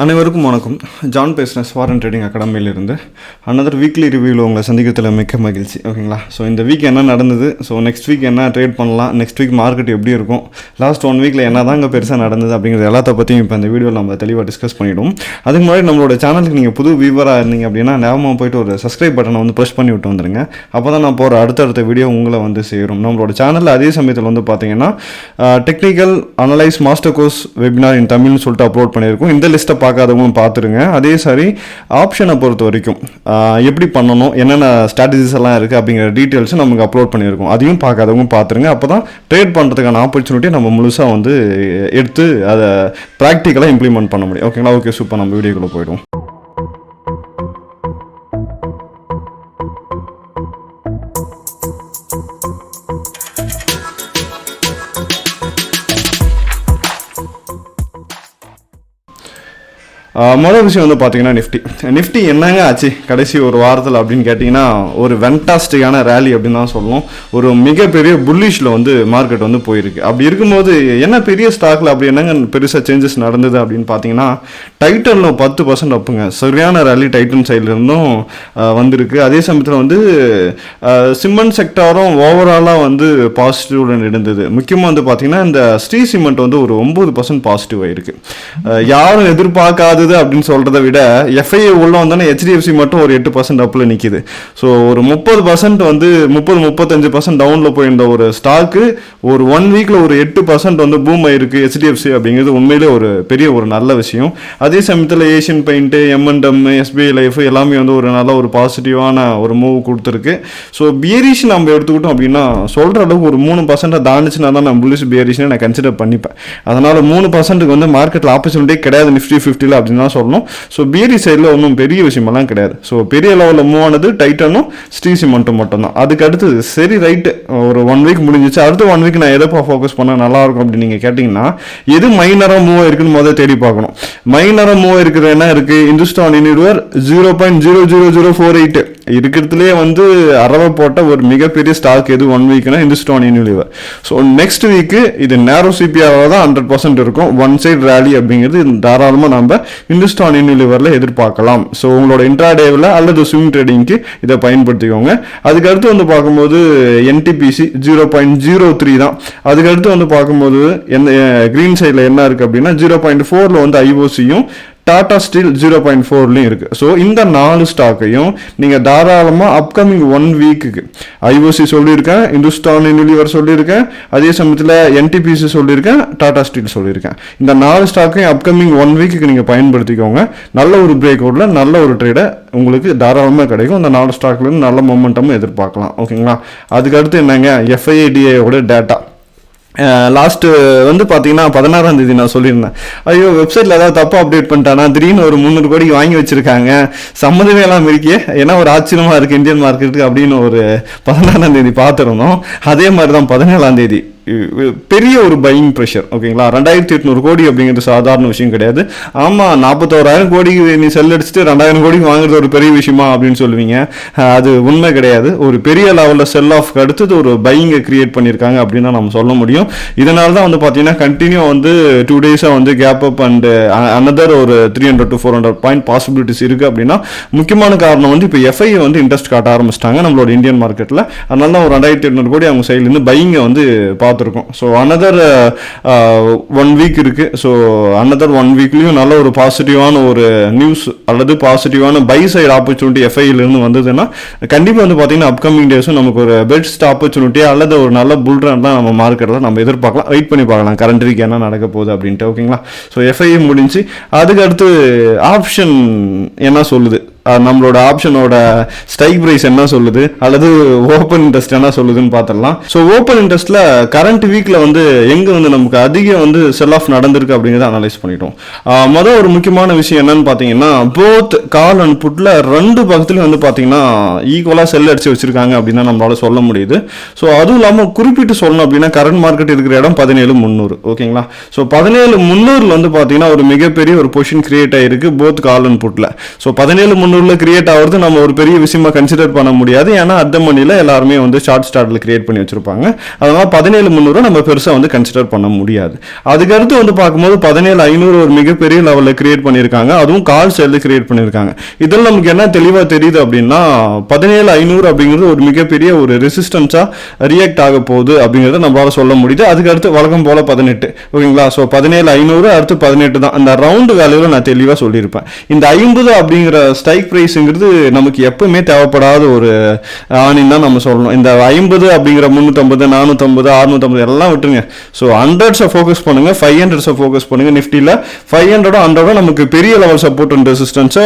அனைவருக்கும் வணக்கம். ஜான் பேசுகிறேன், ஸ்பார்டன் ட்ரேடிங் அகாடமியிலிருந்து. அனதர் வீக்லி ரிவ்யூவில் உங்களை சந்திக்கிறதுல மிக்க மகிழ்ச்சி. ஓகேங்களா? ஸோ இந்த வீக் என்ன நடந்தது, ஸோ நெக்ஸ்ட் வீக் என்ன ட்ரேட் பண்ணலாம், நெக்ஸ்ட் வீக் மார்க்கெட் எப்படி இருக்கும், லாஸ்ட் 1 வீக்கில் என்ன தாங்க பெருசாக நடந்தது அப்படிங்கிறது எல்லாத்த பற்றியும் இப்போ இந்த வீடியோவில் நம்ம தெளிவாக டிஸ்கஸ் பண்ணிவிடுவோம். அதுக்கு முன்னாடி நம்மளோட சேனலுக்கு நீங்கள் புது வியூவராக இருந்தீங்க அப்படின்னா ஞாபகமாக போய்ட்டு ஒரு சப்ஸ்கிரைப் பட்டனை வந்து ப்ரெஸ் பண்ணி விட்டு வந்துருங்க. அப்போ தான் நான் போகிற அடுத்தடுத்த வீடியோ உங்களை வந்து சேரும். நம்மளோட சேனலில் அதே சமயத்தில் வந்து பார்த்தீங்கன்னா technical analyse master course webinar in தமிழ்னு சொல்லிட்டு அப்லோட் பண்ணியிருக்கோம். இந்த லிஸ்ட்டை பார்க்காதவங்களும் பார்த்துருங்க. அதே சரி ஆப்ஷனை பொறுத்த வரைக்கும் எப்படி பண்ணணும், என்னென்ன ஸ்ட்ராட்டஜிஸ் எல்லாம் இருக்குது அப்படிங்கிற டீட்டெயில்ஸும் நமக்கு அப்லோட் பண்ணியிருக்கோம். அதையும் பார்க்காதவங்க பார்த்துருங்க. அப்போ தான் ட்ரேட் பண்ணுறதுக்கான ஆப்பர்ச்சுனிட்டியை நம்ம முழுசாக வந்து எடுத்து அதை ப்ராக்டிக்கலாக இம்ப்ளிமெண்ட் பண்ண முடியும். ஓகேங்களா? Okay, super. நம்ம வீடியோக்குள்ளே போய்டும். மொதல் விஷயம் வந்து பார்த்தீங்கன்னா நிஃப்டி என்னங்க ஆச்சு கடைசி ஒரு வாரத்தில் அப்படின்னு கேட்டிங்கன்னா ஒரு வென்டாஸ்டிக்கான ரேலி அப்படின்னு தான் சொல்லணும். ஒரு மிகப்பெரிய புல்லிஷில் வந்து மார்க்கெட் வந்து போயிருக்கு. அப்படி இருக்கும்போது என்ன பெரிய ஸ்டாக்கில் அப்படி என்னங்க பெருசாக சேஞ்சஸ் நடந்தது அப்படின்னு பார்த்தீங்கன்னா டைட்டனில் 10% அப்புங்க. சரியான ரேலி டைட்டன் சைட்லேருந்தும் வந்திருக்கு. அதே சமயத்தில் வந்து சிமெண்ட் செக்டாரும் ஓவராலாக வந்து பாசிட்டிவ்ல இருந்தது. முக்கியமாக வந்து பார்த்தீங்கன்னா இந்த ஸ்ரீ சிமெண்ட் வந்து ஒரு 9% பாசிட்டிவ் ஆயிருக்கு. யாரும் எதிர்பார்க்காத அப்படின்னு சொல்றதை விட எஃப்ஐஏ உள்ள வந்தோன்னா HDFC மட்டும் ஒரு 8% அப்ல நிக்குது. ஸோ ஒரு 30% வந்து 30-35% டவுன்ல போயிருந்த ஒரு ஸ்டாக்கு ஒரு 1 வீக்ல ஒரு 8% வந்து பூம் ஆயிருக்கு HDFC அப்படிங்கிறது உண்மையிலே ஒரு பெரிய ஒரு நல்ல விஷயம். அதே சமயத்தில் Asian paint, M&M, SBI life எல்லாமே வந்து ஒரு நல்ல ஒரு பாசிட்டிவான ஒரு மூவ் கொடுத்துருக்கு. ஸோ பியரிஷ் நம்ம எடுத்துக்கிட்டோம் அப்படின்னா சொல்ற அளவுக்கு ஒரு 3% தாண்டிச்சுன்னா தான் நான் புல்லிஷ் பியரிஷ்னு நான் கன்சிடர் பண்ணிப்பேன். அதனால 3% வந்து மார்க்கெட்ல ஆப்பர்ச்சுனிட்டி கிடையாது நிஃப்டி 50 அப்படின்னு தான் சொல்லணும். ஸோ பியரி சைடில் ஒன்றும் பெரிய விஷயமெல்லாம் கிடையாது. ஸோ பெரிய லெவலில் மூவ் ஆனது டைட்டனும் ஸ்ரீ சிமெண்ட்டும் மட்டும்தான். அதுக்கு அடுத்தது சரி ரைட்டு ஒரு 1 வீக் முடிஞ்சிச்சு. அடுத்த 1 வீக் நான் எதை ஃபோக்கஸ் பண்ணால் நல்லாயிருக்கும் அப்படின்னு நீங்கள் கேட்டிங்கன்னா எது மைனராக மூவ் இருக்குன்னு முதல்ல தேடி பார்க்கணும். மைனராக மூவ் இருக்கிறது என்ன இருக்குது? இந்துஸ்தான் யூனிலிவர் 0.00048 இருக்கிறதுலே வந்து அரவை போட்ட ஒரு மிகப்பெரிய ஸ்டாக் எது 1 வீக்னா இந்துஸ்தான் யூனிலிவர். ஸோ நெக்ஸ்ட் வீக்கு இது நேரோ சிபிஆர் தான் 100% இருக்கும். ஒன் சைட் ரேலி அப்படிங்கிறது தாராளமாக நம்ம இந்துஸ்தான் யூனிலிவரில் எதிர்பார்க்கலாம். ஸோ உங்களோட இன்ட்ராடேவில் அல்லது ஸ்விங் ட்ரேடிங்க்கு இதை பயன்படுத்திக்கோங்க. அதுக்கடுத்து வந்து பார்க்கும்போது NTPC 0.03 தான். அதுக்கடுத்து வந்து பார்க்கும்போது கிரீன் சைடில் என்ன இருக்குது அப்படின்னா 0.4 வந்து ஐஓசியும் டாடா ஸ்டீல் 0.4லையும் இருக்குது. ஸோ இந்த 4 ஸ்டாக்கையும் நீங்கள் தாராளமாக அப்கமிங் 1 வீக்குக்கு ஐஓசி சொல்லியிருக்கேன், இந்துஸ்தான் யூனிலிவர் சொல்லியிருக்கேன், அதே சமயத்தில் NTPC சொல்லியிருக்கேன், டாடா ஸ்டீல் சொல்லியிருக்கேன். இந்த 4 ஸ்டாக்கையும் அப்கமிங் 1 வீக்குக்கு நீங்கள் பயன்படுத்திக்கோங்க. நல்ல ஒரு பிரேக் அவுட்டில் நல்ல ஒரு ட்ரேடை உங்களுக்கு தாராளமாக கிடைக்கும். இந்த 4 ஸ்டாக்லேருந்து நல்ல மொமெண்டமும் எதிர்பார்க்கலாம். ஓகேங்களா? அதுக்கடுத்து என்னங்க FIDAயோட டேட்டா லாஸ்ட்டு வந்து பார்த்தீங்கன்னா 16ஆம் தேதி நான் சொல்லியிருந்தேன். ஐயோ வெப்சைட்டில் ஏதாவது தப்பாக அப்டேட் பண்ணிட்டானா, திடீர்னு ஒரு 300 கோடிக்கு வாங்கி வச்சுருக்காங்க, சம்மந்தமே எல்லாம் இருக்கே, ஏன்னா ஒரு ஆச்சரியமாக இருக்குது இந்தியன் மார்க்கெட்டுக்கு அப்படின்னு ஒரு 16ஆம் தேதி பார்த்துருந்தோம். அதே மாதிரி தான் 17ஆம் தேதி பெரிய ஒரு பையிங் ப்ரெஷர். ஓகேங்களா? 2800 கோடி அப்படிங்கிறது சாதாரண விஷயம் கிடையாது. ஆமாம், 41,000 கோடிக்கு நீ செல் அடிச்சுட்டு 2,000 கோடிக்கு வாங்குறது ஒரு பெரிய விஷயமா அப்படின்னு சொல்லுவீங்க. அது உண்மை கிடையாது. ஒரு பெரிய லெவலில் செல் ஆஃப்க்கு அடுத்தது ஒரு பையிங்கை கிரியேட் பண்ணியிருக்காங்க அப்படின்னு தான் நம்ம சொல்ல முடியும். இதனால தான் வந்து பார்த்தீங்கன்னா கண்டினியூ வந்து 2 டேஸாக வந்து கேப் அப் அண்ட் அனதர் ஒரு 300 to 400 பாயிண்ட் பாசிபிலிட்டிஸ் இருக்குது. அப்படின்னா முக்கியமான காரணம் வந்து இப்போ FIA வந்து இன்ட்ரெஸ்ட் காட்ட ஆரம்பிச்சிட்டாங்க நம்மளோட இந்தியன் மார்க்கெட்டில். அதனால தான் ஒரு 2,800 கோடி அவங்க சைட்லேருந்து பையிங்கை வந்து பார்த்துருக்கோம். ஸோ அனதர் 1 வீக் இருக்குது. ஸோ அனதர் 1 வீக்லேயும் நல்ல ஒரு பாசிட்டிவான ஒரு நியூஸ் அல்லது பாசிட்டிவான பை சைடு ஆப்பர்ச்சுனிட்டி FIலேருந்து வந்ததுன்னா கண்டிப்பாக வந்து பார்த்தீங்கன்னா அப்கமிங் டேஸும் நமக்கு ஒரு பெஸ்ட் ஆப்பர்ச்சுனிட்டி அல்லது ஒரு நல்ல புல் ரன் தான் நம்ம மார்க்கெட்டில் நம்ம எதிர்பார்க்கலாம். வெயிட் பண்ணி பார்க்கலாம் கரண்ட் வீக் என்ன நடக்க போகுது அப்படின்ட்டு. ஓகேங்களா? ஸோ FIA முடிஞ்சு அதுக்கு அடுத்து ஆப்ஷன் என்ன சொல்லுது, நம்மளோட ஆப்ஷனோட ஸ்ட்ரைக் பிரைஸ் என்ன சொல்லுது அல்லது ஓப்பன் இன்ட்ரெஸ்ட் என்ன சொல்லுதுன்னு பார்த்துடலாம். ஸோ ஓப்பன் இன்ட்ரெஸ்ட்டில் கரண்ட் வீக்கில் வந்து எங்கே வந்து நமக்கு அதிகம் வந்து செல் ஆஃப் நடந்திருக்கு அப்படிங்கிறத அனலைஸ் பண்ணிட்டோம். மொதல் ஒரு முக்கியமான விஷயம் என்னன்னு பார்த்தீங்கன்னா போத் கால் அண்ட் புட்டில் 2 பக்கத்துலையும் வந்து பார்த்தீங்கன்னா ஈக்குவலாக செல் அடிச்சு வச்சிருக்காங்க அப்படின்னு தான் நம்மளால சொல்ல முடியுது. ஸோ அதுவும் இல்லாமல் குறிப்பிட்டு சொல்லணும் அப்படின்னா கரண்ட் மார்க்கெட் இருக்கிற இடம் 17,300. ஓகேங்களா? ஸோ 17,300 வந்து பார்த்தீங்கன்னா ஒரு மிகப்பெரிய ஒரு பொசிஷன் கிரியேட் ஆகிருக்கு போத் கால் அண்ட் புட்டில். ஸோ 17,300 1700 கிரியேட் ஆகிறது நம்ம ஒரு பெரிய விஷயமா கன்சிடர் பண்ண முடியாது. ஏன்னா அட் த மணில எல்லாருமே வந்து ஷார்ட் ஸ்டார்ட்ல கிரியேட் பண்ணி வச்சிருப்பாங்க. அதனால 17300 நம்ம பெருசா வந்து கன்சிடர் பண்ண முடியாது. அதுக்கடுத்து வந்து பார்க்கும்போது 17500 ஒரு மிகப்பெரிய லெவல்ல கிரியேட் பண்ணியிருக்காங்க. அதுவும் கால் சைடில் கிரியேட் பண்ணியிருக்காங்க. இதில் நமக்கு என்ன தெளிவாக தெரியுது அப்படின்னா 17500 அப்படிங்கிறது ஒரு மிகப்பெரிய ஒரு ரெசிஸ்டன்ஸா ரியாக்ட் ஆக போகுது அப்படிங்கிறத நம்மளால சொல்ல முடியுது. அதுக்கடுத்து வழக்கம் போல 18 ஓகேங்களா. ஸோ 17500 அடுத்து 18 தான். அந்த ரவுண்டு வேலையில நான் தெளிவாக சொல்லியிருப்பேன். இந்த 50 அப்படிங்கிற ஸ்ட்ரைக் பிரைஸ்ங்கிறது நமக்கு எப்பவுமே தேவைப்படாத ஒரு ஆணின்னு தான் நம்ம சொல்லணும். இந்த 50 அப்படிங்கிற 350 450 650 எல்லாம் விட்டுருங்க. ஸோ ஹண்ட்ரட்ஸை ஃபோக்கஸ் பண்ணுங்க, 500 ஃபோக்கஸ் பண்ணுங்க. நிஃப்டியில் 500 100 நமக்கு பெரிய லெவல் சப்போர்ட் அண்ட் ரெசிஸ்டன்ஸை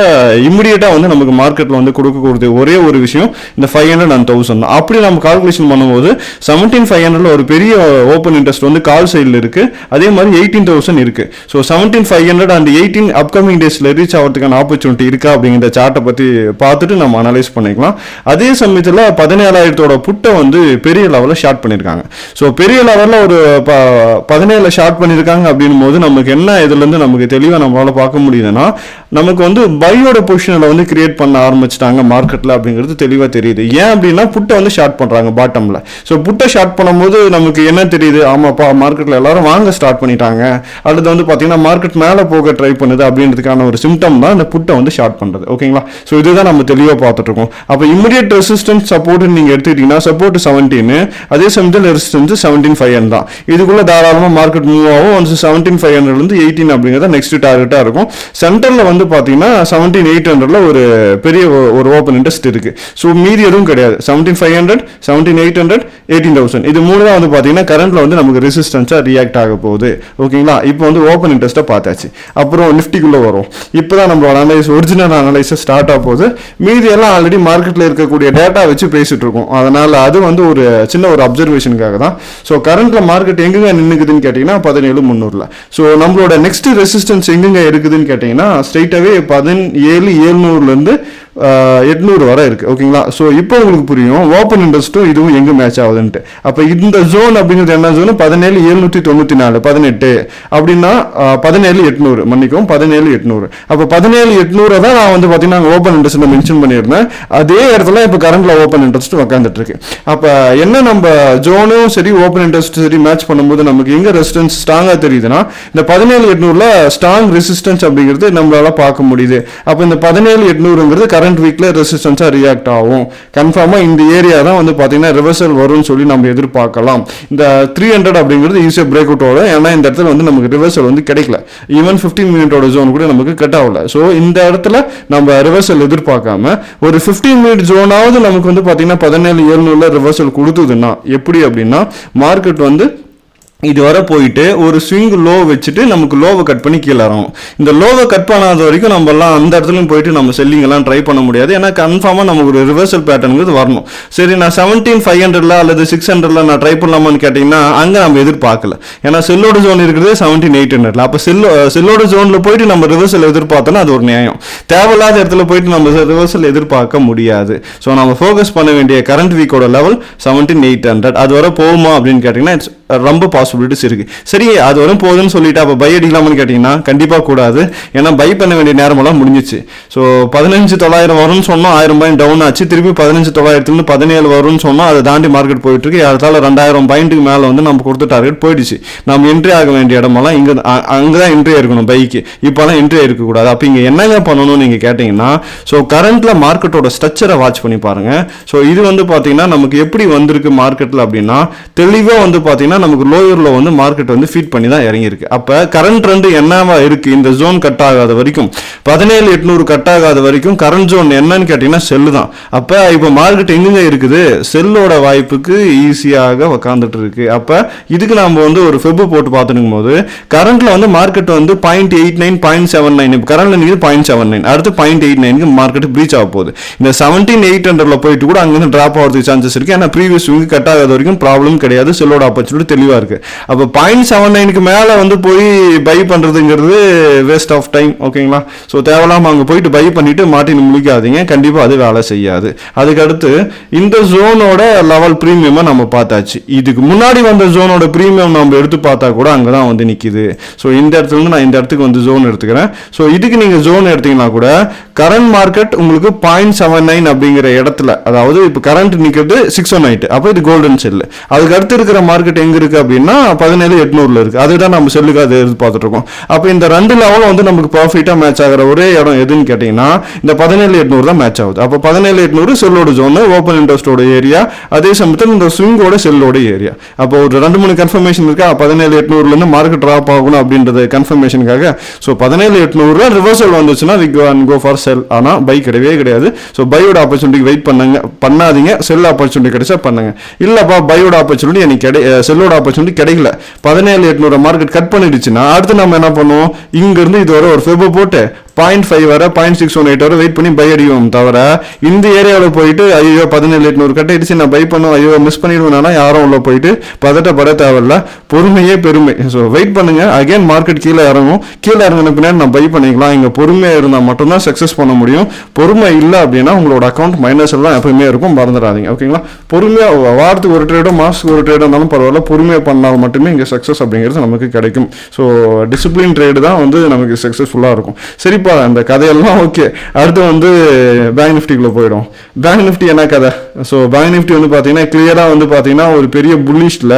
இமிடியேட்டா வந்து நமக்கு மார்க்கெட்ல வந்து கொடுக்கக்கூடிய ஒரே ஒரு விஷயம் இந்த 500 and 1000 தான். அப்படி நம்ம கால்குலேஷன் பண்ணும்போது 17500 ஒரு பெரிய ஓப்பன் இன்ட்ரெஸ்ட் வந்து கால் சைடில் இருக்கு. அதே மாதிரி 18000 இருக்கு. ஸோ 17500 and 18 அப்கமிங் டேஸ்ல ரீச் ஆகிறதுக்கான ஆப்பர்ச்சுனிட்டி இருக்கா அப்படிங்கிற சார்ட்டை பத்தி பார்த்துட்டு நம்ம அனலைஸ் பண்ணிக்கலாம். அதே சமயத்தில் 17000 புட்டை வந்து பெரிய லெவலில் ஷார்ட் பண்ணியிருக்காங்க. ஸோ பெரிய லெவலில் ஒரு 17 ஷார்ட் பண்ணியிருக்காங்க அப்படின்னும் போது நமக்கு என்ன இதுல இருந்து நமக்கு தெளிவாக நம்மளால பார்க்க முடியுதுன்னா நமக்கு வந்து பையோட பொசிஷனில் வந்து கிரியேட் பண்ண ஆரம்பிச்சிட்டாங்க மார்க்கெட்டில் அப்படிங்கிறது தெளிவாக தெரியுது. ஏன் அப்படின்னா புட்டை வந்து ஷார்ட் பண்ணுறாங்க பாட்டமில். ஸோ புட்டை ஷார்ட் பண்ணும்போது நமக்கு என்ன தெரியுது, ஆமாப்பா மார்க்கெட்டில் எல்லாரும் வாங்க ஸ்டார்ட் பண்ணிட்டாங்க, அல்லது வந்து பார்த்தீங்கன்னா மார்க்கெட் மேலே போக ட்ரை பண்ணுது அப்படின்றதுக்கான ஒரு சிம்டம் தான் இந்த புட்டை வந்து ஷார்ட் பண்ணுறது. ஓகேங்களா. ஸோ இதுதான் நம்ம தெளிவாக பார்த்துட்டு இருக்கோம். அப்போ இமிடியேட் ரெசிஸ்டன்ஸ் சப்போர்ட் நீங்கள் எடுத்துக்கிட்டீங்கன்னா சப்போர்ட் 17, அதே சமயத்தில் ரெசிஸ்டன்ஸ் 17500 தான். இதுக்குள்ள தாராளமாக மார்க்கெட் மூவ் ஆகும். 17500 18 அப்படிங்கிறத நெக்ஸ்ட் டார்கெட்டாக இருக்கும். சென்டரில் வந்து பார்த்தீங்கன்னா 17800 ஒரு பெரிய ஒரு ஓப்பன் இன்ட்ரெஸ்ட் இருக்கு. ஸோ மீதி எதுவும் கிடையாது. 17500 17800 18000 இது மூணு தான் வந்து பார்த்தீங்கன்னா கரண்ட்ல வந்து நமக்கு ரெசிஸ்டன்ஸாக ரியாக்ட் ஆக போகுது. ஓகேங்களா. இப்போ வந்து ஓப்பன் இன்ட்ரெஸ்ட்டை பார்த்தாச்சு. அப்புறம் நிஃப்டிக்குள்ளே வரும். இப்போ தான் நம்மளோட அனலைஸ் ஒரிஜினல் அனலைஸை ஸ்டார்ட் ஆக போகுது. மீதி எல்லாம் ஆல்ரெடி மார்க்கெட்டில் இருக்கக்கூடிய டேட்டா வச்சு பேசிட்டு இருக்கோம். அதனால அது வந்து ஒரு சின்ன ஒரு அப்சர்வேஷனுக்காக தான். ஸோ கரண்ட்ல மார்க்கெட் எங்க நின்னுக்குதுன்னு கேட்டீங்கன்னா 17300. ஸோ நம்மளோட நெக்ஸ்ட் ரெசிஸ்டன்ஸ் எங்க இருக்குதுன்னு கேட்டீங்கன்னா ஸ்ட்ரைட்டாவே 17700 இருந்து 800 வரை இருக்கு. ஓகேங்களா. ஸோ இப்போ உங்களுக்கு புரியும் ஓப்பன் இன்ட்ரெஸ்ட்டும் இதுவும் எங்க மேட்ச் ஆகுதுன்ட்டு. அப்போ இந்த ஜோன் அப்படிங்கிறது என்ன ஜோன், 17794 18 அப்படின்னா 17800 மன்னிக்கும் 17800. அப்போ 17800 தான் நான் வந்து பார்த்தீங்கன்னா ஓப்பன் இன்ட்ரெஸ்ட் மென்ஷன் பண்ணியிருந்தேன். அதே இடத்துல இப்போ கரண்ட்ல ஓப்பன் இன்ட்ரெஸ்ட் உட்காந்துட்டு இருக்கு. அப்போ என்ன நம்ம ஜோனும் சரி ஓப்பன் இன்ட்ரெஸ்ட் சரி மேட்ச் பண்ணும்போது நமக்கு எங்க ரெசிஸ்டன்ஸ் ஸ்ட்ராங்கா தெரியுதுன்னா இந்த 17800 ஸ்ட்ராங் ரெசிஸ்டன்ஸ் அப்படிங்கிறது நம்மளால பார்க்க முடியுது. அப்போ இந்த 17800ங்கிறது கரண்ட் வீக்ல ரெசிஸ்டன்ஸா ரியாக்ட் ஆகும். கன்ஃபார்மா இந்த ஏரியா தான் வந்து பாத்தீங்கன்னா ரிவர்சல் வரும்னு சொல்லி நம்ம எதிர்பார்க்கலாம். இந்த 300 அப்படிங்கிறது ஈஸியா பிரேக் அவுட் ஆகும். ஏன்னா இந்த இடத்துல வந்து நமக்கு ரிவர்சல் வந்து கிடைக்கல. ஈவன் 15 மினிட்டோட ஜோன் கூட நமக்கு கட் ஆகல. ஸோ இந்த இடத்துல நம்ம ரிவர்சல் எதிர்பார்க்காம ஒரு 15 மினிட் ஜோனாவது நமக்கு வந்து பாத்தீங்கன்னா 17700 ரிவர்சல் கொடுத்ததுன்னா எப்படி அப்படின்னா மார்க்கெட் வந்து இதுவரை போயிட்டு ஒரு ஸ்விங் லோ வச்சுட்டு நமக்கு லோவை கட் பண்ணி கீழே இறங்கும். இந்த லோவை கட் பண்ணாத வரைக்கும் நம்ம எல்லாம் அந்த இடத்துலையும் போயிட்டு நம்ம செல்லிங் எல்லாம் ட்ரை பண்ண முடியாது. ஏன்னா கன்ஃபார்மா நமக்கு ஒரு ரிவர்சல் பேட்டர்னுங்கிறது வரணும். சரி நான் 17500 அல்லது 600 நான் ட்ரை பண்ணலாமான்னு கேட்டீங்கன்னா அங்க நம்ம எதிர்பார்க்கல. ஏன்னா செல்லோட ஜோன் இருக்கிறது 17800. அப்ப செல்லோட ஜோன்ல போயிட்டு நம்ம ரிவர்சல் எதிர்பார்த்தோம்னா அது ஒரு நியாயம். தேவையில்லாத இடத்துல போயிட்டு நம்ம ரிவர்சல் எதிர்பார்க்க முடியாது. ஸோ நம்ம ஃபோக்கஸ் பண்ண வேண்டிய கரண்ட் வீக்கோட லெவல் 17800. அது வரை போகுமா அப்படின்னு கேட்டீங்கன்னா ரொம்ப பாசிபிலிட்டிஸ் இருக்கு. சரி அது வரும் போகுதுன்னு சொல்லிட்டு அப்போ பை அடிக்கலாம்னு கேட்டீங்கன்னா கண்டிப்பா கூடாது. ஏன்னா பை பண்ண வேண்டிய நேரமெல்லாம் முடிஞ்சிச்சு. ஸோ 15900 வரும்னு சொன்னோம், 1000 பாயிண்ட் டவுன் ஆச்சு. திருப்பி 15900 17 வரும்னு சொன்னோம், அதை தாண்டி மார்க்கெட் போயிட்டு இருக்கு. யாரால 2000 பாயிண்ட்டுக்கு மேல வந்து நம்ம கொடுத்த டார்கெட் போயிடுச்சு. நம்ம என்ட்ரி ஆக வேண்டிய இடமெல்லாம் அங்கதான் என்ட்ரி இருக்கணும் பைக்கு. இப்பெல்லாம் என்ட்ரி இருக்கக்கூடாது. அப்ப இங்க என்னங்க பண்ணணும்னு நீங்க கேட்டீங்கன்னா ஸோ கரண்ட்ல மார்க்கெட்டோட ஸ்ட்ரக்சரை வாட்ச் பண்ணி பாருங்க. ஸோ இது வந்து பாத்தீங்கன்னா நமக்கு எப்படி வந்திருக்கு மார்க்கெட்ல அப்படின்னா தெளிவா வந்து பாத்தீங்கன்னா நமக்கு லோயர்ல வந்து மார்க்கெட் வந்து ஃபீட் பண்ணி தான் இறங்கி இருக்கு. அப்ப கரண்ட் ட்ரெண்ட் என்னவா இருக்கு, இந்த ஜோன் கட் ஆகாத வரைக்கும் 17800 கட் ஆகாத வரைக்கும் கரண்ட் ஜோன் என்னன்னு கேட்டீங்கன்னா செல்லு தான். அப்ப இப்ப மார்க்கெட் எங்க இருக்குது, செல்லோட வாய்ப்புக்கு ஈஸியாக உட்காந்துட்டு இருக்கு. அப்ப இதுக்கு நம்ம வந்து ஒரு ஃபெப் போட்டு பார்த்துக்கும் போது கரண்ட்ல வந்து மார்க்கெட் வந்து 0.89 0.79 இப்போ கரண்ட்ல நீங்க 0.79 அடுத்து 0.89 மார்க்கெட் பிரீச் ஆக போகுது. இந்த 17800 போயிட்டு கூட அங்கிருந்து டிராப் ஆகிறதுக்கு சான்சஸ் இருக்கு. ஏன்னா ப்ரீவியஸ் கட் ஆகாத வரைக்கும் ப்ராப்ளம் கிடையாது, செல்லோட ஆப்பர்ச்சுனிட்டி தெளிவா இருக்கு. அப்ப 0.79க்கு மேல வந்து போய் பை பண்றதுங்கிறது வேஸ்ட் ஆஃப் டைம். ஓகேங்களா? ஸோ தேவையில்லாம அங்க போயிட்டு பை பண்ணிட்டு மாட்டின்னு முழிக்காதீங்க, கண்டிப்பா அது வேலை செய்யாது. அதுக்கு அடுத்து இந்த ஜோனோட லெவல் பிரீமியமா நம்ம பார்த்தாச்சு. இதுக்கு முன்னாடி வந்த ஜோனோட பிரீமியம் நம்ம எடுத்து பார்த்தா கூட அங்கதான் வந்து நிக்குது. ஸோ இந்த இடத்துல இருந்து நான் இந்த இடத்துக்கு வந்து ஜோன் எடுத்துக்கிறேன். ஸோ இதுக்கு நீங்க ஜோன் எடுத்தீங்கன்னா கூட கரண்ட் மார்க்கெட் உங்களுக்கு 0.79 அப்படிங்கிற இடத்துல, அதாவது இப்போ கரண்ட் நிக்கிறது 618, அப்போ இது கோல்டன் செல். அதுக்கு அடுத்து இருக்கிற மார்க்கெட் எங்க இருக்கு அப்படின்னா 17,800 இருக்கு. அதுதான் நம்ம செல்லுக்காக எதிர்பார்த்துட்டு இருக்கோம். அப்போ இந்த ரெண்டு லெவலும் வந்து நமக்கு ப்ராஃபிட்டா மேட்ச் ஆகிற ஒரே இடம் எதுன்னு கேட்டீங்கன்னா இந்த 17,800 தான் மேட்ச் ஆகுது. அப்போ 17,800 செல்லோட ஜோன், ஓப்பன் இன்ட்ரெஸ்டோட ஏரியா, அதே சமயத்தில் இந்த ஸ்விங்கோட செல்லோட ஏரியா. அப்போ ஒரு 2-3 கன்ஃபர்மேஷன் இருக்கா, 17,800 இருந்து மார்க்கெட் ட்ராப் ஆகணும் அப்படின்றது கன்ஃபர்மேஷனுக்காக. ஸோ 17,800 ரிவர்சல் வந்துச்சுன்னா கோ ஃபார் செல். ஆனா பை கிடையவே கிடையாது. ஸோ பையோட ஆப்பர்ச்சுனிட்டி வெயிட் பண்ணாதீங்க, செல் ஆப்பர்ச்சுனிட்டி கிடைச்சா பண்ணுங்க. இல்லப்பா பையோட ஆப்பர்ச்சுனிட்டி எனக்கு செல்லோட ஆப்பர்ச்சுனிட்டி கிடைக்கல, 17,800 மார்க்கெட் கட் பண்ணிடுச்சுன்னா அடுத்து நம்ம என்ன பண்ணுவோம், இங்க இருந்து இது வரை ஒரு ஃபெபோ போட்டு 0.5 வர 0.618 வரை வெயிட் பண்ணி பை அடிவோம். தவிர இந்த ஏரியாவில் போயிட்டு ஐயோ 17,800 கட் ஆயிடுச்சு நான் பை பண்ணுவோம், ஐயோ மிஸ் பண்ணிடுவேன்னா யாரும் உள்ள போயிட்டு பதட்டப்பட தேவையில்ல. பொறுமையே பெருமை. ஸோ வெயிட் பண்ணுங்க, அகைன் மார்க்கெட் கீழே இறங்கும், கீழே இறங்கின பின்னாடி நான் பை பண்ணிக்கலாம். இங்க பொறுமையா இருந்தால் மட்டும்தான் சக்சஸ் பண்ண முடியும். பொறுமை இல்லை அப்படின்னா உங்களோட அக்கௌண்ட் மைனஸ் எல்லாம் எப்பவுமே இருக்கும், மறந்துடாதீங்க. ஓகேங்களா? பொறுமையா வாரத்துக்கு ஒரு ட்ரேடோ மாசத்துக்கு ஒரு ட்ரேடோ இருந்தாலும் பரவாயில்ல, பொறுமையா பண்ணால் மட்டுமே இங்க சக்சஸ் அப்படிங்கிறது நமக்கு கிடைக்கும். ஸோ டிசிப்ளின் ட்ரேடு தான் வந்து நமக்கு சக்சஸ்ஃபுல்லா இருக்கும். சரிப்பா, அந்த கதையெல்லாம் ஓகே. அடுத்து வந்து பேங்க் நிஃப்டிக்குள்ள போயிடும். பேங்க் நிஃப்டி என்ன கதை? ஸோ பேங்க் நிஃப்டி வந்து பாத்தீங்கன்னா கிளியரா வந்து பாத்தீங்கன்னா ஒரு பெரிய புல்லிஷ்ல,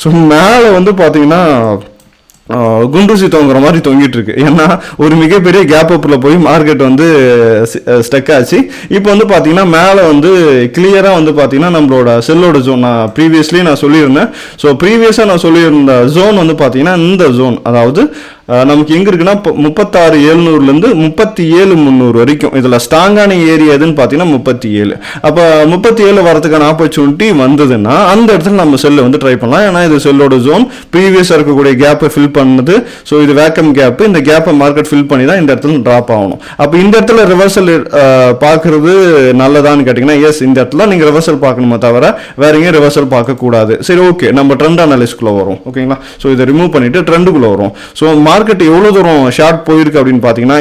ஸோ மேல வந்து பாத்தீங்கன்னா குண்டூசி தொங்குற மாதிரி தொங்கிட்டு இருக்கு. ஏன்னா ஒரு மிகப்பெரிய கேப் அப்ல போய் மார்க்கெட் வந்து ஸ்டக் ஆச்சு. இப்போ வந்து பாத்தீங்கன்னா மேல வந்து கிளியரா வந்து பாத்தீங்கன்னா நம்மளோட செல்லோட ஜோன் நான் ப்ரீவியஸ்லி நான் சொல்லியிருந்தேன். ஸோ ப்ரீவியஸா நான் சொல்லியிருந்த ஜோன் வந்து பாத்தீங்கன்னா இந்த ஜோன், அதாவது நமக்கு எங்க இருக்குன்னா 36,700 இருந்து 37,300 வரைக்கும். இதுல ஸ்ட்ராங்கான ஏரியா எதுன்னு பாத்தீங்கன்னா 37. அப்ப 37 வரதுக்கான ஆப்பர்ச்சுனிட்டி வந்ததுன்னா அந்த இடத்துல நம்ம செல்ல வந்து ட்ரை பண்ணலாம். ஏன்னா இது செல்லோட ஜோன், ப்ரீவியஸா இருக்கக்கூடிய கேப்பை ஃபில் பண்ணது. ஸோ இது வேக்கம் கேப், இந்த கேப்பை மார்க்கெட் ஃபில் பண்ணி தான் இந்த இடத்துல டிராப் ஆகணும். அப்ப இந்த இடத்துல ரிவர்சல் பாக்குறது நல்லதான்னு கேட்டீங்கன்னா எஸ், இந்த இடத்துல நீங்க ரிவர்சல் பார்க்கணுமே தவிர வேற எங்கேயும் ரிவர்சல் பார்க்க கூடாது. சரி, ஓகே, நம்ம ட்ரெண்ட் அனாலிஸ்க்குள்ள வரும். ஓகேங்களா? ஸோ இதை ரிமூவ் பண்ணிட்டு ட்ரெண்டுக்குள்ள வரும். ஸோ மார்க்கெட் எவ்வளவு தூரம் ஷார்ட் போயிருக்கு அப்படின்னு பாத்தீங்கன்னா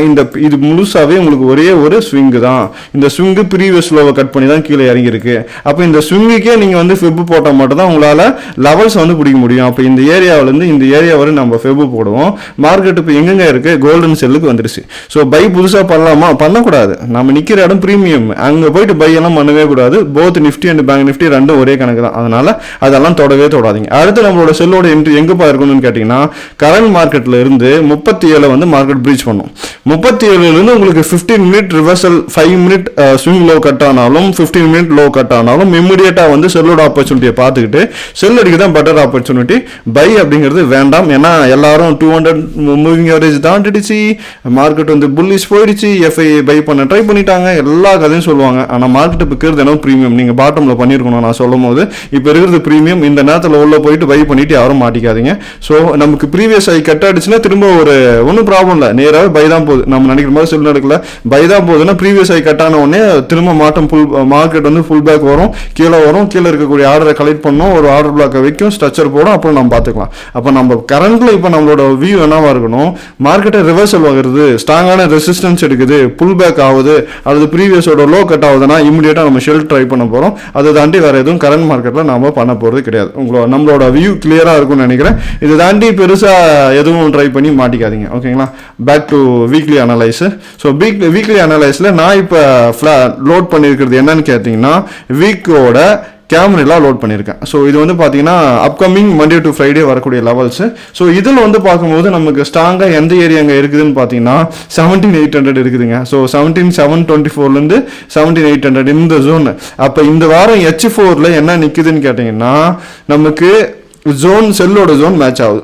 இது முழுசாவே உங்களுக்கு ஒரே ஒரு ஸ்விங் தான். இந்த ஸ்விங் ப்ரீவியஸ் லோவை கட் பண்ணி தான் கீழே இறங்கி இருக்கு. அப்ப இந்த ஸ்விங்குக்கே நீங்க வந்து ஃபெப் போட்டா மட்டும் தான் உங்களால லெவல்ஸ் வந்து பிடிக்க முடியும். அப்ப இந்த ஏரியாவில இருந்து இந்த ஏரியா வரை நம்ம ஃபெப் போடுவோம். மார்க்கெட் இப்ப எங்கெங்க இருக்கு, கோல்டன் செல்லுக்கு வந்துருச்சு. ஸோ பை புதுசா பண்ணலாமா? பண்ணக்கூடாது. நம்ம நிக்கிற இடம் பிரீமியம், அங்க போயிட்டு பை எல்லாம் பண்ணவே கூடாது. Both Nifty and bank Nifty ரெண்டும் ஒரே கணக்கு தான். அதனால அதெல்லாம் தொடவே தொடாதீங்க. அடுத்து நம்மளோட செல்லோட என்ட்ரி எங்கப்பா இருக்கணும்னு கேட்டீங்கன்னா கரண்ட் மார்க்கெட்ல இருந்து 37 வந்து மார்க்கெட் பிரீச் பண்ணும். 37 இருந்து உங்களுக்கு 15 minute reversal, 5 minute swing low cut ஆனாலும் 15 மினிட் லோ கட் ஆனாலும் இமிடியேட்டா வந்து செல்லோட ஆப்பர்ச்சுனிட்டியை பார்த்துக்கிட்டு செல் அடிக்க தான் பெட்டர் ஆப்பர்ச்சுனிட்டி. பை அப்படிங்கிறது வேண்டாம். ஏன்னா எல்லாரும் 200 மூவிங் ஆவரேஜ் தாண்டிடுச்சு, மார்க்கெட் வந்து புல்லிஷ் போயிடுச்சு, எஃப்ஐ பை பண்ண ட்ரை பண்ணிட்டாங்க, எல்லா கதையும் சொல்லுவாங்க. ஆனா மார்க்கெட் இப்போ இருக்கிறது என்ன பிரீமியம், நீங்க பாட்டம்ல பண்ணிருக்கணும். நான் சொல்லும் போது இப்போ இருக்கிறது பிரீமியம். இந்த நேரத்தில் உள்ள போயிட்டு பை பண்ணிட்டு யாரும் மாட்டிக்காதீங்க. ஸோ நமக்கு ப்ரீவியஸ் ஐ கட் ஆயிடுச்சுன்னா திரும்ப ஒரு ஒன்றும் ப்ராப்ளம் இல்லை, நேராகவே பை தான் போகுது. நம்ம நினைக்கிற மாதிரி செல் நடக்கல, பை தான் போகுதுன்னா ப்ரீவியஸ் ஐ கட் ஆன உடனே திரும்ப மார்க்கெட் வந்து ஃபுல் பேக் வரும், கீழே வரும், கீழே இருக்கக்கூடிய ஆர்டரை கலெக்ட் பண்ணும், ஒரு ஆர்டர் பிளாக்கை வைக்கும், ஸ்ட்ரக்சர் போடும், அப்புறம் நம்ம பார்த்துக்கலாம். அப்போ நம்ம கரண்ட்ல இப்போ நம்மளோட வியூ என்னவா இருக்கணும், மார்க்கெட்டை ரிவர்சல் ஆகுறது, ஸ்ட்ராங்கான ரெசிஸ்டன்ஸ் எடுக்குது, புல் பேக் ஆகுது, அல்லது ப்ரீவியஸோட லோ கட் ஆகுதுன்னா இமிடியேட்டா நம்ம ஷெல் ட்ரை பண்ண போறோம். அதை தாண்டி வேற எதுவும் கரண்ட் மார்க்கெட்ல நாம பண்ண போறது கிடையாது. நம்மளோட வியூ கிளியரா இருக்கும்னு நினைக்கிறேன். இதை தாண்டி பெருசா எதுவும் ட்ரை பண்ணி மாட்டிக்காதீங்க. ஓகேங்களா? Back to weekly analyse. So weekly அனலைஸ்ல நான் இப்போ லோட் பண்ணியிருக்கிறது என்னன்னு கேட்டீங்கன்னா வீக்கோட கேமரெல்லாம் லோட் பண்ணியிருக்கேன். ஸோ இது வந்து பார்த்தீங்கன்னா அப்கமிங் மண்டே டு ஃப்ரைடே வரக்கூடிய லெவல்ஸ். ஸோ இதில் வந்து பார்க்கும்போது நமக்கு ஸ்ட்ராங்காக எந்த ஏரியா அங்கே இருக்குதுன்னு பார்த்தீங்கன்னா 17,800 இருக்குதுங்க. ஸோ 17,724 17,800 இந்த ஜோன். அப்போ இந்த வாரம் H4ல என்ன நிற்குதுன்னு கேட்டிங்கன்னா நமக்கு ஜோன் செல்லோட ஜோன் மேட்ச் ஆகுது.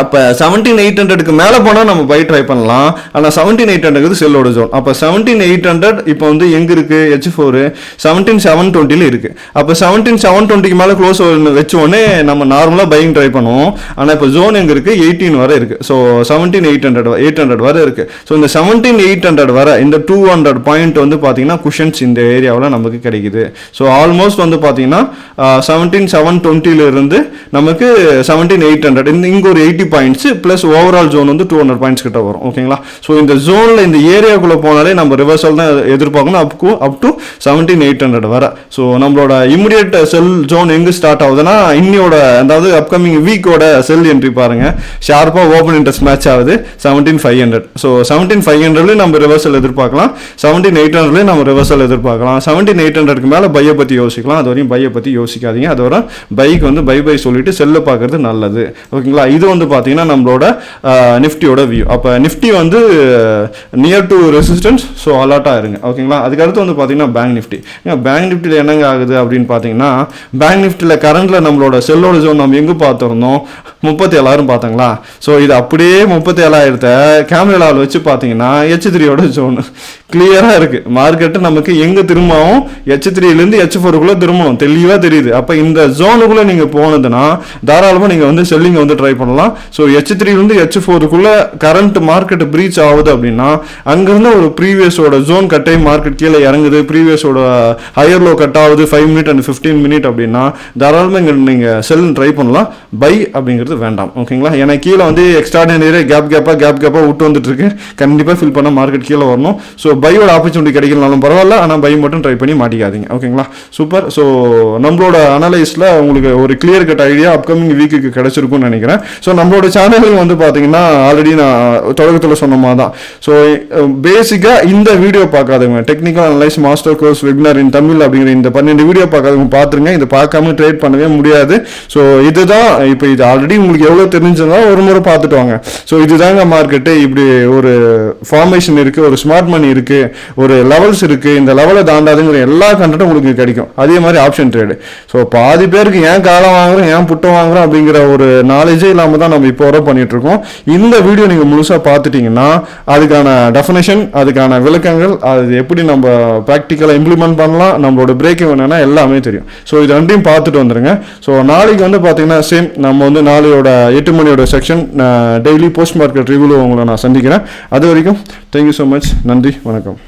அப்போ 17800க்கு மேலே போனால் நம்ம பை ட்ரை பண்ணலாம். ஆனால் 17800 செல்லோட ஜோன். அப்போ 17800 இப்போ வந்து எங்கே இருக்குது? H4 17720 இருக்குது. அப்போ 17720க்கு மேலே க்ளோஸ் வச்ச உடனே நம்ம நார்மலாக பையிங் ட்ரை பண்ணுவோம். ஆனால் இப்போ ஜோன் எங்கே இருக்குது? 18 வரை இருக்குது. ஸோ 17800 வரை இருக்குது. ஸோ இந்த 17800 வரை இந்த 200 பாயிண்ட் வந்து பார்த்தீங்கன்னா குஷன்ஸ் இந்த ஏரியாவில் நமக்கு கிடைக்குது. ஸோ ஆல்மோஸ்ட் வந்து பார்த்தீங்கன்னா 17720 நமக்கு 17800 இங்கே ஒரு 80 பாயிண்ட்ஸ் பிளஸ் ஓவரால் ஜோன் வந்து 200 பாயிண்ட்ஸ் கிட்ட வரும். ஓகேங்களா? ஸோ இந்த ஜோனில் இந்த ஏரியாக்குள்ளே போனாலே நம்ம ரிவர்சல் தான் எதிர்பார்க்கணும் அப் டு 17800 வர. ஸோ நம்மளோட இமிடியேட் செல் ஜோன் எங்கே ஸ்டார்ட் ஆகுதுன்னா இன்னியோட அதாவது அப்கமிங் வீக்கோட செல் என்ட்ரி பாருங்க. ஷார்ப்பாக ஓப்பன் இன்ட்ரெஸ்ட் மேட்ச் ஆகுது 17500. ஸோ 17500 நம்ம ரிவர்சல் எதிர்பார்க்கலாம். 17800 நம்ம ரிவர்சல் எதிர்பார்க்கலாம். 17800க்கு மேலே பையை பற்றி யோசிக்கலாம். அது வரையும் பையை பற்றி யோசிக்காதீங்க. அதோட பைக்கு வந்து பை சொல்லிட்டு செல்லை பார்க்கறது நல்லது. ஓகேங்களா? இது வந்து பார்த்தீங்கன்னா நம்மளோட நிஃப்டியோட வியூ. அப்போ நிஃப்டி வந்து நியர் டு ரெசிஸ்டன்ஸ். ஸோ அலர்ட்டாக இருங்க. ஓகேங்களா? அதுக்கடுத்து வந்து பார்த்தீங்கன்னா பேங்க் நிஃப்டி. பேங்க் நிஃப்டியில் என்னங்க ஆகுது அப்படின்னு பார்த்தீங்கன்னா பேங்க் நிஃப்டியில் கரண்டில் நம்மளோட செல்லோட ஜோன் நம்ம எங்கே பார்த்துருந்தோம்? 37,000 பார்த்தாங்களா? ஸோ இது அப்படியே 37,000 கேமராவில் வச்சு பார்த்தீங்கன்னா H3யோட ஜோன் கிளியராக இருக்குது. மார்க்கெட்டு நமக்கு எங்கே திரும்பவும் H3லேருந்து H4க்குள்ளே திரும்பணும். தெளிவாக தெரியுது. அப்போ இந்த ஜோனுக்குள்ளே நீங்கள் போனதுன்னா தாராளமாக நீங்கள் வந்து செல்லிங் வந்து ட்ரை பண்ணலாம். ஸோ H3லேருந்து H4க்குள்ளே கரண்ட் மார்க்கெட் பிரீச் ஆகுது அப்படின்னா அங்கேருந்து ஒரு ப்ரீவியஸோட ஜோன் கட்டை மார்க்கெட் கீழே இறங்குது. ப்ரீவியஸோட ஹையர் லோ கட் ஆகுது 5 மினிட் அண்ட் 15 மினிட் அப்படின்னா தாராளமாக இங்கே நீங்கள் செல் ட்ரை பண்ணலாம். பை அப்படிங்கிறது வேண்டாம். ஓகேங்களா? ஏன்னா கீழே வந்து எக்ஸ்ட்ராடினரி கேப்பாக விட்டு வந்துட்டு இருக்கு. கண்டிப்பாக ஃபில் பண்ண மார்க்கெட் கீழே வரணும். ஸோ பையோட ஆப்பர்ச்சுனிட்டி கிடைக்கலனாலும் பரவாயில்ல. ஆனால் பை மட்டும் ட்ரை பண்ணி மாட்டிக்காதீங்க. ஓகேங்களா? சூப்பர். ஸோ நம்மளோட அனலைஸில் உங்களுக்கு ஒரு கிளியர் கட் ஐடியா அப்கமிங் வீக்குக்கு கிடைச்சிருக்கும்னு நினைக்கிறேன். ஸோ நம்மளோட சேனலும் வந்து பார்த்தீங்கன்னா ஆல்ரெடி நான் தொடக்கத்தில் சொன்ன மாதிரி தான். ஸோ பேசிக்காக இந்த வீடியோ பார்க்காதவங்க technical analyse master course webinar in Tamil அப்படிங்கிற இந்த 12 வீடியோ பார்க்காதவங்க பார்த்துருங்க. இதை பார்க்காம ட்ரேட் பண்ணவே முடியாது. ஸோ இதுதான் இப்போ இது ஆல்ரெடி உங்களுக்கு எவ்வளோ தெரிஞ்சுன்னா ஒரு முறை பார்த்துட்டு வாங்க. ஸோ இதுதாங்க மார்க்கெட்டு. இப்படி ஒரு ஃபார்மேஷன் இருக்குது, ஒரு ஸ்மார்ட் மணி இருக்குது, ஒரு லெவல்ஸ் இருக்குது. இந்த லெவலை தாண்டாதுங்கிற எல்லா கண்டென்ட்டும் உங்களுக்கு கிடைக்கும். அதே மாதிரி ஆப்ஷன் ட்ரேடு. ஸோ பாதி பேருக்கு ஏன் காலம் வாங்குறோம் ஏன் புட்டம் வாங்குறோம் அப்படிங்கிற ஒரு நாலேஜே இல்லாமல் தான் நம்ம இப்போ வர பண்ணிட்டு இருக்கோம். இந்த வீடியோ நீங்கள் முழுசாக பார்த்துட்டீங்கன்னா அதுக்கான டெஃபினேஷன், அதுக்கான விளக்கங்கள், அது எப்படி நம்ம ப்ராக்டிக்கலாக இம்ப்ளிமெண்ட் பண்ணலாம், நம்மளோட பிரேக்கிங் என்னன்னா எல்லாமே தெரியும். ஸோ இது ரெண்டையும் பார்த்துட்டு வந்துருங்க. ஸோ நாளைக்கு வந்து பார்த்தீங்கன்னா சேம் நம்ம வந்து நாளையோட 8 மணியோட செக்ஷன் டெய்லி போஸ்ட் மார்க்கெட் ரிவ்யூவில் உங்களை நான் சந்திக்கிறேன். அது வரைக்கும் தேங்க்யூ ஸோ மச். நன்றி, வணக்கம்.